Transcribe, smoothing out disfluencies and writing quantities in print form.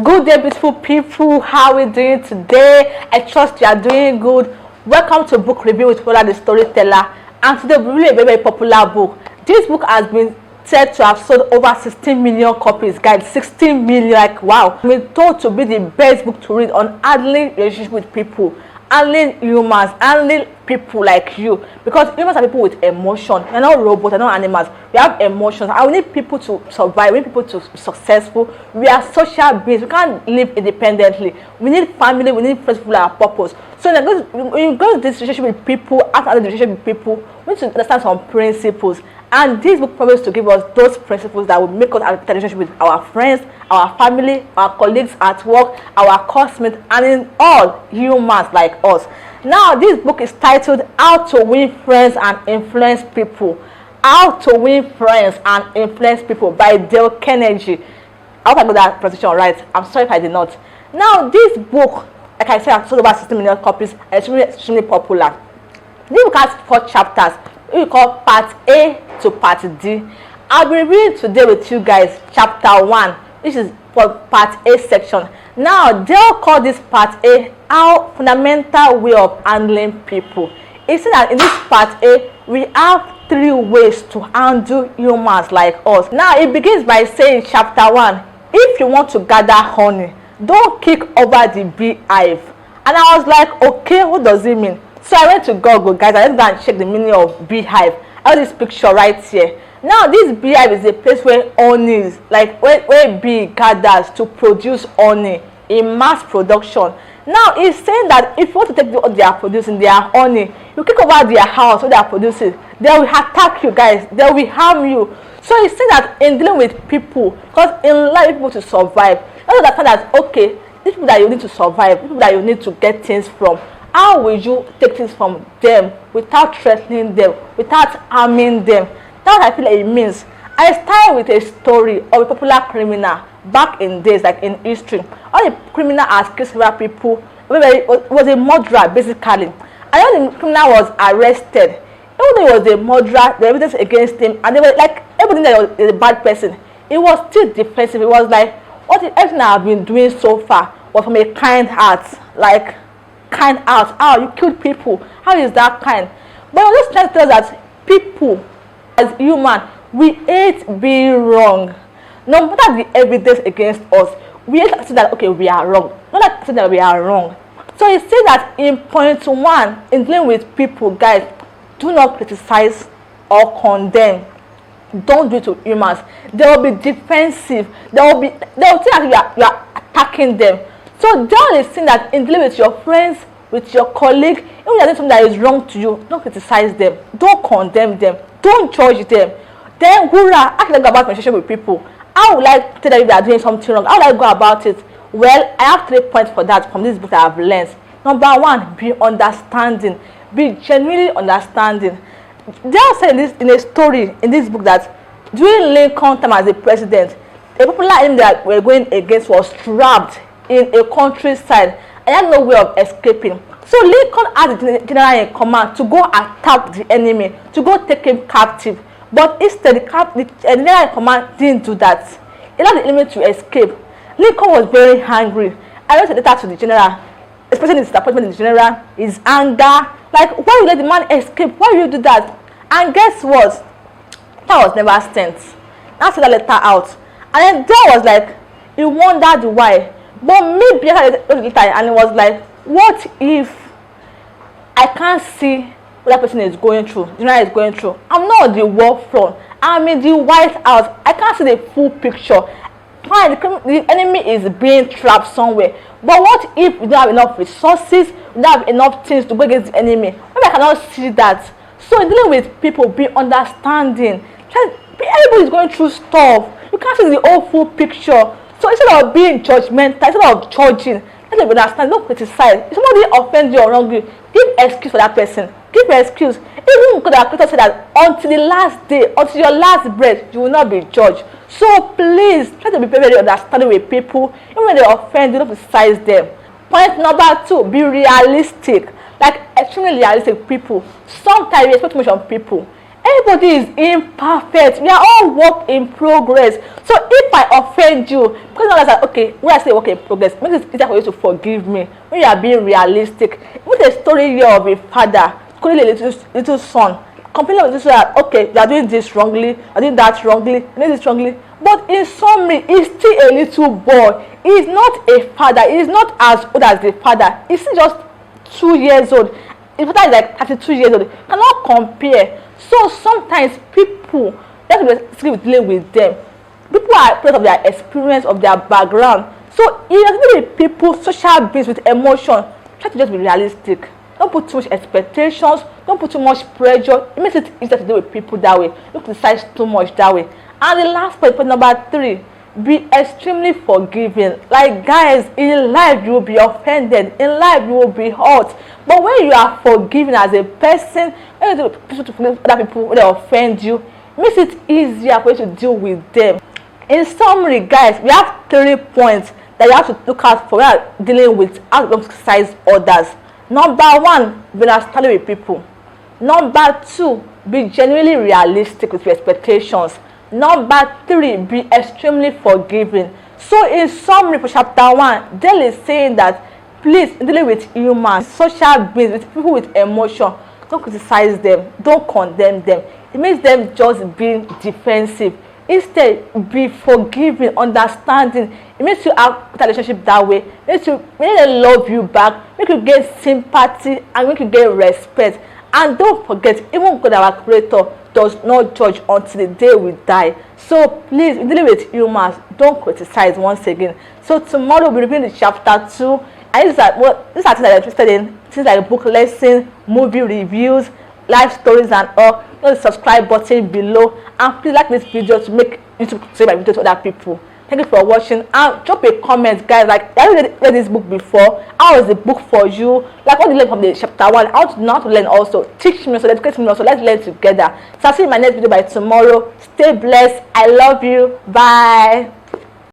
Good day, beautiful people. How are we doing today? I trust you are doing good. Welcome to book review with Wuraolathestoryteller. The Storyteller. And today we're really a very popular book. This book has been said to have sold over 16 million copies, guys. 16 million, like wow. We've been told to be the best book to read on handling relationship with people, handling humans, handling people like you, because humans are people with emotion. We're not robots, we're not animals. We have emotions, and we need people to survive. We need people to be successful. We are social beings. We can't live independently. We need family. We need friends with our purpose. So when you go to this relationship with people, after the relationship with people, we need to understand some principles. And this book promises to give us those principles that will make us have a relationship with our friends, our family, our colleagues at work, our classmates, and in all humans like us. Now, this book is titled How to Win Friends and Influence People. How to Win Friends and Influence People by Dale Carnegie. I hope I got that pronunciation right. I'm sorry if I did not. Now, this book, like I said, has sold over 60 million copies and it's extremely popular. This book has 4 chapters. We call part A to part D. I'll be reading today with you guys chapter 1, which is for part A section. Now, they'll call this part A our fundamental way of handling people. It says that in this part A, we have 3 ways to handle humans like us. Now, it begins by saying chapter 1, if you want to gather honey, don't kick over the beehive. And I was like, okay, what does it mean? So I went to Google, guys. I went down and checked the meaning of beehive. I have this picture right here. Now, this beehive is a place where honey is, like where bee gathers to produce honey in mass production. Now, it's saying that if you want to take what they are producing, their honey, you kick over their house where they are producing, they will attack you, guys. They will harm you. So it's saying that in dealing with people, because in life, people to survive, you understand that, okay, these people that you need to survive, people that you need to get things from, how will you take things from them without threatening them, without harming them? That's what I feel like it means. I started with a story of a popular criminal back in days, like in history. All the criminal has killed several people. It was a murderer, basically. And when the criminal was arrested, even though he was a murderer, the evidence against him, and they were like, everything that was a bad person, it was still defensive. It was like, everything I have been doing so far was from a kind heart, like, kind heart. How you killed people? How is that kind? But I was just trying to tell us that people, as human, we hate being wrong. No matter the evidence against us, we hate to say that okay, we are wrong. Not that to say that we are wrong. So it says that in point 1, in dealing with people, guys, do not criticize or condemn. Don't do it to humans. They will be defensive. They will think that you are attacking them. So John is saying that in dealing with your friends, with your colleague, even if they're doing something that is wrong to you, don't criticize them, don't condemn them, don't judge them. Then actually go about relationship with people. How would I tell them if they are doing something wrong? How would I go about it? Well, I have 3 points for that from this book that I've learned. Number 1, be understanding, be genuinely understanding. They are saying in a story in this book that during Lincoln time as a president, a popular enemy that we're going against was trapped in a countryside and had no way of escaping. So Lincoln asked the general in command to go attack the enemy, to go take him captive. But instead, the general in command didn't do that. He allowed the enemy to escape. Lincoln was very angry. I wrote a letter to the general, expressing his disappointment in the general, his anger. Like, why you let the man escape? Why you do that? And guess what? That was never sent. I sent that letter out. And then there was like, he wondered why. But maybe I wrote the letter and it was like, what if I can't see what that person is going through, the general is going through? I'm not on the war front. I'm in the White House. I can't see the full picture. Fine, the enemy is being trapped somewhere. But what if we don't have enough resources, we don't have enough things to go against the enemy? Maybe I cannot see that. So in dealing with people, be understanding. Everybody is going through stuff. You can't see the whole full picture. So instead of being judgmental, instead of judging, let them understand, don't criticize. If somebody offends you or wrong you, give excuse for that person. Give excuse. Even because our creator said that until the last day, until your last breath, you will not be judged. So please try to be very understanding with people. Even when they offend, do not criticize them. Point number 2, be realistic. Like extremely realistic people. Sometimes we expect too much from people. Everybody is imperfect. We are all work in progress. So if I offend you, because I was like, okay, when I say work in progress, it makes it easier for you to forgive me. When you are being realistic, with a story here of a father calling a little son, complaining with this that okay, you are doing this wrongly, you are doing that wrongly, you are doing this wrongly. But in summary, he's still a little boy. He's not a father. He's not as old as the father. He's still just 2 years old. His father is like 32 years old. You cannot compare. So sometimes people, you have to be skilled with dealing with them. People are part of their experience, of their background. So if you deal with people, social beings with emotion, try to just be realistic. Don't put too much expectations. Don't put too much pressure. It makes it easier to deal with people that way. Don't criticize too much that way. And the last point number 3, be extremely forgiving. Like guys, in life you will be offended, in life you will be hurt, but when you are forgiving as a person, when you to forgive other people when they offend you, it makes it easier for you to deal with them. In summary, guys, we have 3 points that you have to look out for when you are dealing with how to criticize others. Number 1, be understanding with people. Number 2, be genuinely realistic with your expectations. Number 3, be extremely forgiving. So in summary, for chapter 1, Dale is saying that please, dealing with humans, social beings, with people with emotion, don't criticize them, don't condemn them. It makes them just being defensive. Instead, be forgiving, understanding. It makes you have a relationship that way. It makes them love you back, make you get sympathy, and make you get respect. And don't forget, even God, our creator, does not judge until the day we die. So please, in dealing with humans, don't criticize once again. So tomorrow we'll be reviewing the chapter 2. And these are things that I'm interested in. Things like book lesson, movie reviews, life stories and all. Hit the subscribe button below. And please like this video to make YouTube share my video to other people. Thank you for watching, and drop a comment, guys. Like, have you read this book before? How was the book for you? Like, what did you learn from the chapter 1? How to know how to learn also? Teach me, so educate me also. Let's learn together. So I'll see you in my next video by tomorrow. Stay blessed. I love you. Bye.